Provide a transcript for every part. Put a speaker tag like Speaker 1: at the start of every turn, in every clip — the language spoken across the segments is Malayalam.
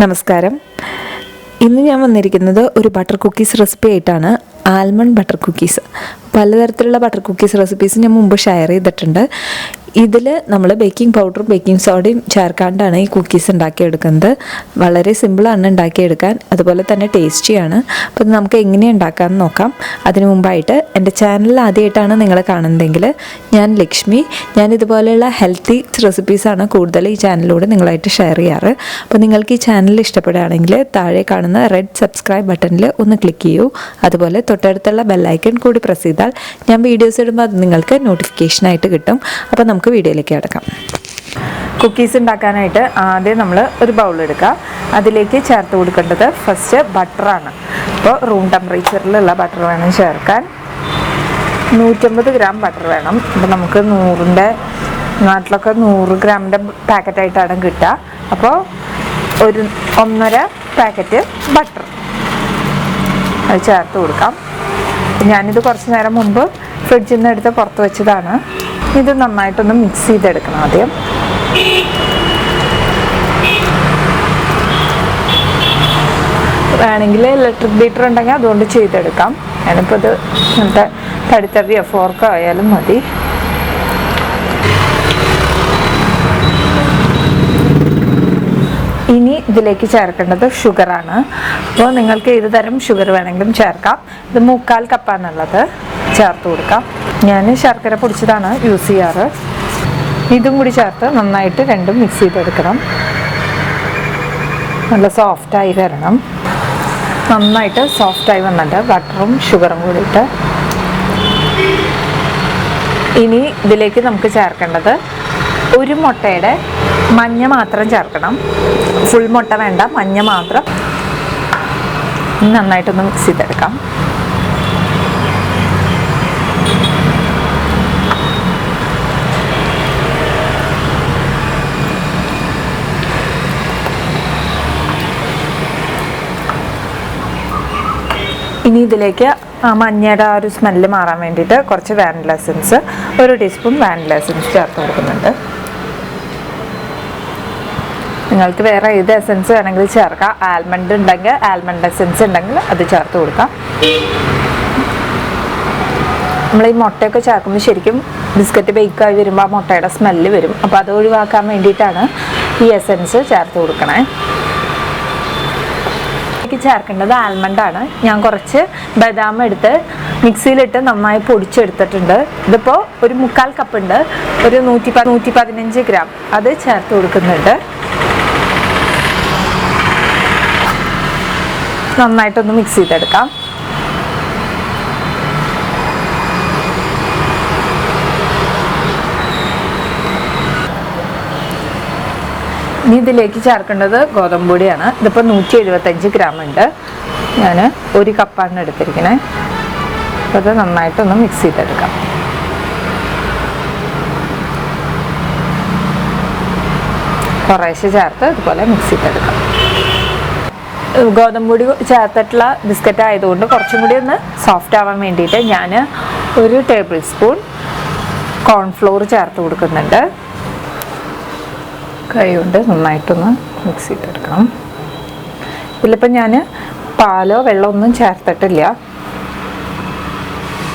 Speaker 1: നമസ്കാരം. ഇന്ന് ഞാൻ വന്നിരിക്കുന്നത് ഒരു ബട്ടർ കുക്കീസ് റെസിപ്പി ആയിട്ടാണ്. Almond butter cookies. പലതരത്തിലുള്ള ബട്ടർ കുക്കീസ് റെസിപ്പീസ് ഞാൻ മുമ്പ് ഷെയർ ചെയ്തിട്ടുണ്ട്. ഇതിൽ നമ്മൾ ബേക്കിംഗ് പൗഡറും ബേക്കിംഗ് സോഡയും ചേർക്കാണ്ടാണ് ഈ കുക്കീസ് ഉണ്ടാക്കിയെടുക്കുന്നത്. വളരെ സിമ്പിളാണ് ഉണ്ടാക്കിയെടുക്കാൻ, അതുപോലെ തന്നെ ടേസ്റ്റിയാണ്. അപ്പോൾ ഇത് നമുക്ക് എങ്ങനെ ഉണ്ടാക്കാമെന്ന് നോക്കാം. അതിനു മുമ്പായിട്ട് എൻ്റെ ചാനൽ ആദ്യമായിട്ടാണ് നിങ്ങൾ കാണുന്നതെങ്കിൽ ഞാൻ ലക്ഷ്മി. ഞാൻ ഇതുപോലെയുള്ള ഹെൽത്തി റെസിപ്പീസാണ് കൂടുതൽ ഈ ചാനലിലൂടെ നിങ്ങളായിട്ട് ഷെയർ ചെയ്യാറ്. അപ്പോൾ നിങ്ങൾക്ക് ഈ ചാനൽ ഇഷ്ടപ്പെടുകയാണെങ്കിൽ താഴെ കാണുന്ന റെഡ് സബ്സ്ക്രൈബ് ബട്ടണിൽ ഒന്ന് ക്ലിക്ക് ചെയ്യൂ. അതുപോലെ തൊട്ടടുത്തുള്ള ബെല്ലൈക്കൺ കൂടി പ്രസ് ചെയ്താൽ ഞാൻ വീഡിയോസ് ഇടുമ്പോൾ അത് നിങ്ങൾക്ക് നോട്ടിഫിക്കേഷനായിട്ട് കിട്ടും. അപ്പോൾ നമുക്ക് വീഡിയോയിലേക്ക് കിടക്കാം. കുക്കീസ് ഉണ്ടാക്കാനായിട്ട് ആദ്യം നമ്മൾ ഒരു ബൗൾ എടുക്കുക. അതിലേക്ക് ചേർത്ത് കൊടുക്കേണ്ടത് ഫസ്റ്റ് ബട്ടറാണ്. അപ്പോൾ റൂം ടെമ്പറേച്ചറിലുള്ള ബട്ടർ വേണം ചേർക്കാൻ. 150 ഗ്രാം ബട്ടർ വേണം. അപ്പോൾ നമുക്ക് 100-ൻ്റെ നാട്ടിലൊക്കെ 100 ഗ്രാമിൻ്റെ പാക്കറ്റായിട്ടാണ് കിട്ടുക. അപ്പോൾ ഒരു 1.5 പാക്കറ്റ് ബട്ടർ അത് ചേർത്ത് കൊടുക്കാം. ഞാനിത് കുറച്ച് നേരം മുമ്പ് ഫ്രിഡ്ജിൽ നിന്ന് എടുത്ത് പുറത്ത് വെച്ചതാണ്. ഇത് നന്നായിട്ടൊന്ന് മിക്സ് ചെയ്തെടുക്കണം ആദ്യം. വേണമെങ്കിൽ ഇലക്ട്രിക് ബീറ്റർ ഉണ്ടെങ്കിൽ അതുകൊണ്ട് ചെയ്തെടുക്കാം. ഞാനിപ്പോൾ ഇത് ഇങ്ങനത്തെ തടിത്തവിയോ ഫോർക്കോ ആയാലും മതി. ഇനി ഇതിലേക്ക് ചേർക്കേണ്ടത് ഷുഗറാണ്. അപ്പോൾ നിങ്ങൾക്ക് ഏത് തരം ഷുഗർ വേണമെങ്കിലും ചേർക്കാം. ഇത് 3/4 കപ്പാണുള്ളത്. ചേർത്ത് കൊടുക്കാം. ഞാൻ ശർക്കര പൊടിച്ചതാണ് യൂസ് ചെയ്യാറ്. ഇതും കൂടി ചേർത്ത് നന്നായിട്ട് രണ്ടും മിക്സ് ചെയ്തെടുക്കണം. നല്ല സോഫ്റ്റായി വരണം. നന്നായിട്ട് സോഫ്റ്റായി വന്നിട്ട് ബട്ടറും ഷുഗറും കൂടിയിട്ട് ഇനി ഇതിലേക്ക് നമുക്ക് ചേർക്കേണ്ടത് ഒരു മുട്ടയുടെ മഞ്ഞ മാത്രം ചേർക്കണം. ഫുൾ മുട്ട വേണ്ട, മഞ്ഞ മാത്രം. നന്നായിട്ടൊന്ന് മിക്സ് ചെയ്തെടുക്കാം. ഇനി ഇതിലേക്ക് മഞ്ഞയുടെ ആ ഒരു സ്മെല്ല് മാറാൻ വേണ്ടിയിട്ട് കുറച്ച് vanilla essence, 1 teaspoon vanilla essence ചേർത്ത് കൊടുക്കുന്നുണ്ട്. നിങ്ങൾക്ക് വേറെ ഏത് എസൻസ് വേണമെങ്കിൽ ചേർക്കാം. ആൽമണ്ട് ഉണ്ടെങ്കിൽ ആൽമണ്ട് എസൻസ് ഉണ്ടെങ്കിൽ അത് ചേർത്ത് കൊടുക്കാം. നമ്മൾ ഈ മുട്ടയൊക്കെ ചേർക്കുമ്പോൾ ശരിക്കും ബിസ്ക്കറ്റ് ബേക്കായി വരുമ്പോൾ ആ മുട്ടയുടെ സ്മെല്ല് വരും. അപ്പോൾ അത് ഒഴിവാക്കാൻ വേണ്ടിയിട്ടാണ് ഈ എസൻസ് ചേർത്ത് കൊടുക്കണേ. ചേർക്കേണ്ടത് ആൽമണ്ടാണ്. ഞാൻ കുറച്ച് ബദാം എടുത്ത് മിക്സിയിലിട്ട് നന്നായി പൊടിച്ചെടുത്തിട്ടുണ്ട്. ഇതിപ്പോൾ ഒരു 3/4 കപ്പ് ഉണ്ട്. ഒരു 115 ഗ്രാം അത് ചേർത്ത് കൊടുക്കുന്നുണ്ട്. നന്നായിട്ടൊന്ന് മിക്സ് ചെയ്തെടുക്കാം. ഇനി ഇതിലേക്ക് ചേർക്കേണ്ടത് ഗോതമ്പ് പൊടിയാണ്. ഇതിപ്പോൾ 175 ഗ്രാം ഉണ്ട്. ഞാൻ 1 കപ്പാണ് എടുത്തിരിക്കണേ. അപ്പോൾ അത് നന്നായിട്ടൊന്ന് മിക്സ് ചെയ്തെടുക്കാം. കുറേശ്ശെ ചേർത്ത് ഇതുപോലെ മിക്സ് ചെയ്തെടുക്കാം. ഗോതമ്പ് പൊടി ചേർത്തിട്ടുള്ള ബിസ്ക്കറ്റ് ആയതുകൊണ്ട് കുറച്ചും കൂടി ഒന്ന് സോഫ്റ്റ് ആവാൻ വേണ്ടിയിട്ട് ഞാൻ 1 ടേബിൾ സ്പൂൺ കോൺഫ്ലോർ ചേർത്ത് കൊടുക്കുന്നുണ്ട്. കൈ കൊണ്ട് നന്നായിട്ടൊന്ന് മിക്സ് ചെയ്തെടുക്കണം. ഇതിലിപ്പോൾ ഞാൻ പാലോ വെള്ളമൊന്നും ചേർത്തിട്ടില്ല.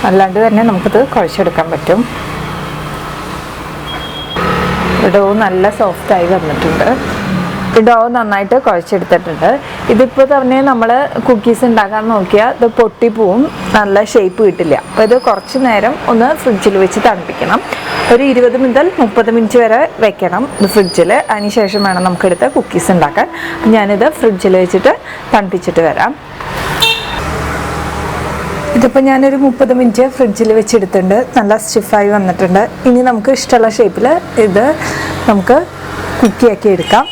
Speaker 1: അല്ലാണ്ട് തന്നെ നമുക്കിത് കുഴച്ചെടുക്കാൻ പറ്റും. ഡോ നല്ല സോഫ്റ്റായി വന്നിട്ടുണ്ട്. ഡോ നന്നായിട്ട് കുഴച്ചെടുത്തിട്ടുണ്ട്. ഇതിപ്പോൾ തന്നെ നമ്മൾ കുക്കീസ് ഉണ്ടാക്കാൻ നോക്കിയാൽ ഇത് പൊട്ടിപ്പോവും, നല്ല ഷേപ്പ് കിട്ടില്ല. അപ്പോൾ ഇത് കുറച്ച് നേരം ഒന്ന് ഫ്രിഡ്ജിൽ വെച്ച് തണുപ്പിക്കണം. ഒരു 20 മുതൽ 30 മിനിറ്റ് വരെ വെക്കണം ഇത് ഫ്രിഡ്ജിൽ. അതിനുശേഷം വേണം നമുക്കെടുത്ത് കുക്കീസ് ഉണ്ടാക്കാൻ. ഞാനിത് ഫ്രിഡ്ജിൽ വെച്ചിട്ട് തണുപ്പിച്ചിട്ട് വരാം. ഇതിപ്പോൾ ഞാനൊരു 30 മിനിറ്റ് ഫ്രിഡ്ജിൽ വെച്ചെടുത്തിട്ടുണ്ട്. നല്ല സ്റ്റിഫായി വന്നിട്ടുണ്ട്. ഇനി നമുക്ക് ഇഷ്ടമുള്ള ഷേപ്പിൽ ഇത് നമുക്ക് കുക്കിയാക്കി എടുക്കാം.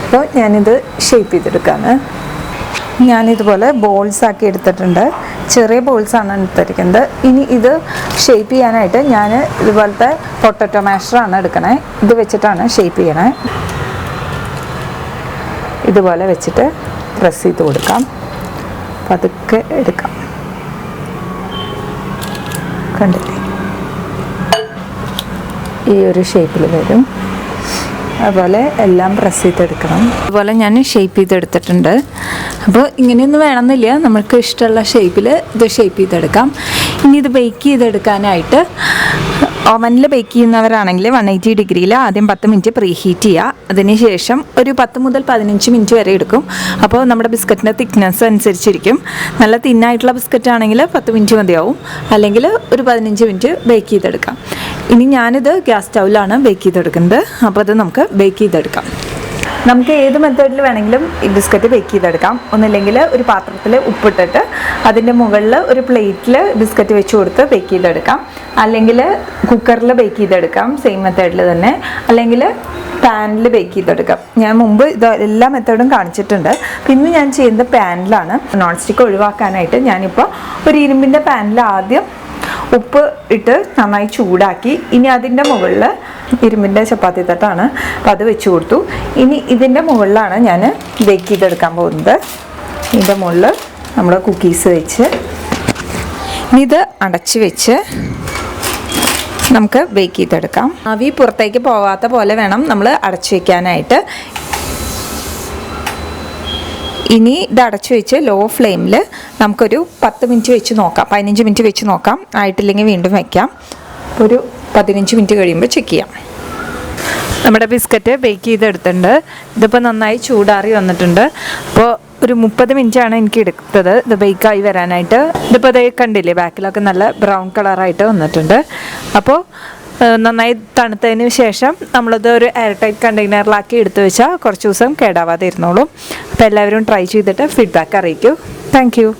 Speaker 1: അപ്പോൾ ഞാനിത് ഷേപ്പ് ചെയ്തെടുക്കാണ്. ഞാനിതുപോലെ ബോൾസ് ആക്കി എടുത്തിട്ടുണ്ട്. ചെറിയ ബോൾസാണ് എടുത്തിരിക്കുന്നത്. ഇനി ഇത് ഷേപ്പ് ചെയ്യാനായിട്ട് ഞാൻ ഇതുപോലത്തെ പൊട്ടറ്റോ മാഷറാണ് എടുക്കണേ. ഇത് വെച്ചിട്ടാണ് ഷേപ്പ് ചെയ്യണേ. ഇതുപോലെ വെച്ചിട്ട് പ്രസ് ചെയ്ത് കൊടുക്കാം. പതുക്കെ എടുക്കാം. കണ്ടില്ലേ, ഈ ഒരു ഷേപ്പിൽ വരും. അതുപോലെ എല്ലാം പ്രസ് ചെയ്തെടുക്കണം. അതുപോലെ ഞാൻ ഷേപ്പ് ചെയ്തെടുത്തിട്ടുണ്ട്. അപ്പോൾ ഇങ്ങനെയൊന്നും വേണമെന്നില്ല, നമുക്ക് ഇഷ്ടമുള്ള ഷേപ്പിൽ ഇത് ഷേപ്പ് ചെയ്തെടുക്കാം. ഇനി ഇത് ബേക്ക് ചെയ്തെടുക്കാനായിട്ട് ഓവനിൽ ബേക്ക് ചെയ്യുന്നവരാണെങ്കിൽ 180 ഡിഗ്രിയിൽ ആദ്യം 10 മിനിറ്റ് പ്രീ ഹീറ്റ് ചെയ്യുക. അതിനുശേഷം ഒരു 10 മുതൽ 15 മിനിറ്റ് വരെ എടുക്കും. അപ്പോൾ നമ്മുടെ ബിസ്ക്കറ്റിൻ്റെ തിക്നെസ് അനുസരിച്ചിരിക്കും. നല്ല തിന്നായിട്ടുള്ള ബിസ്ക്കറ്റ് ആണെങ്കിൽ 10 മിനിറ്റ് മതിയാവും, അല്ലെങ്കിൽ ഒരു 15 മിനിറ്റ് ബേക്ക് ചെയ്തെടുക്കാം. ഇനി ഞാനിത് ഗ്യാസ് സ്റ്റൗവിലാണ് ബേക്ക് ചെയ്തെടുക്കുന്നത്. അപ്പോൾ അത് നമുക്ക് ബേക്ക് ചെയ്തെടുക്കാം. നമുക്ക് ഏത് മെത്തേഡിൽ വേണമെങ്കിലും ഈ ബിസ്ക്കറ്റ് ബേക്ക് ചെയ്തെടുക്കാം. ഒന്നില്ലെങ്കിൽ ഒരു പാത്രത്തിൽ ഉപ്പിട്ടിട്ട് അതിൻ്റെ മുകളിൽ ഒരു പ്ലേറ്റിൽ ബിസ്ക്കറ്റ് വെച്ച് കൊടുത്ത് ബേക്ക് ചെയ്തെടുക്കാം. അല്ലെങ്കിൽ കുക്കറിൽ ബേക്ക് ചെയ്തെടുക്കാം, സെയിം മെത്തേഡിൽ തന്നെ. അല്ലെങ്കിൽ പാനിൽ ബേക്ക് ചെയ്തെടുക്കാം. ഞാൻ മുമ്പ് ഇത് എല്ലാ മെത്തേഡും കാണിച്ചിട്ടുണ്ട്. പിന്നെ ഞാൻ ചെയ്യുന്നത് പാനിലാണ്. നോൺ സ്റ്റിക്ക് ഒഴിവാക്കാനായിട്ട് ഞാനിപ്പോൾ ഒരു ഇരുമ്പിൻ്റെ പാനിൽ ആദ്യം ഉപ്പ് ഇട്ട് നന്നായി ചൂടാക്കി. ഇനി അതിൻ്റെ മുകളിൽ ഇരുമ്പിൻ്റെ ചപ്പാത്തി തട്ടാണ്, അപ്പോൾ അത് വെച്ച് കൊടുത്തു. ഇനി ഇതിൻ്റെ മുകളിലാണ് ഞാൻ ബേക്ക് ചെയ്തെടുക്കാൻ പോകുന്നത്. ഇതിൻ്റെ മുകളിൽ നമ്മൾ കുക്കീസ് വെച്ച് ഇനി ഇത് അടച്ച് വെച്ച് നമുക്ക് ബേക്ക് ചെയ്തെടുക്കാം. ആവി പുറത്തേക്ക് പോകാത്ത പോലെ വേണം നമ്മൾ അടച്ചു വയ്ക്കാനായിട്ട്. ഇനി ഇത് അടച്ചു വെച്ച് ലോ ഫ്ലെയിമിൽ നമുക്കൊരു 10 മിനിറ്റ് വെച്ച് നോക്കാം, 15 മിനിറ്റ് വെച്ച് നോക്കാം. ആയിട്ടില്ലെങ്കിൽ വീണ്ടും വയ്ക്കാം. ഒരു 15 മിനിറ്റ് കഴിയുമ്പോൾ ചെക്ക് ചെയ്യാം. നമ്മുടെ ബിസ്ക്കറ്റ് ബേക്ക് ചെയ്തെടുത്തിട്ടുണ്ട്. ഇതിപ്പോൾ നന്നായി ചൂടാറി വന്നിട്ടുണ്ട്. അപ്പോൾ ഒരു 30 മിനിറ്റാണ് എനിക്ക് എടുത്തത് ഇത് ബേക്കായി വരാനായിട്ട്. ഇതിപ്പോൾ അത് കണ്ടില്ലേ, ബാക്കിലൊക്കെ നല്ല ബ്രൗൺ കളറായിട്ട് വന്നിട്ടുണ്ട്. അപ്പോൾ നന്നായി തണുത്തതിന് ശേഷം നമ്മളത് ഒരു എയർ ടൈറ്റ് കണ്ടെയ്നറിലാക്കി എടുത്തു വെച്ചാൽ കുറച്ച് ദിവസം കേടാവാതെ ഇരുന്നോളും. അപ്പോൾ എല്ലാവരും ട്രൈ ചെയ്തിട്ട് ഫീഡ്ബാക്ക് അറിയിക്കൂ. Thank you.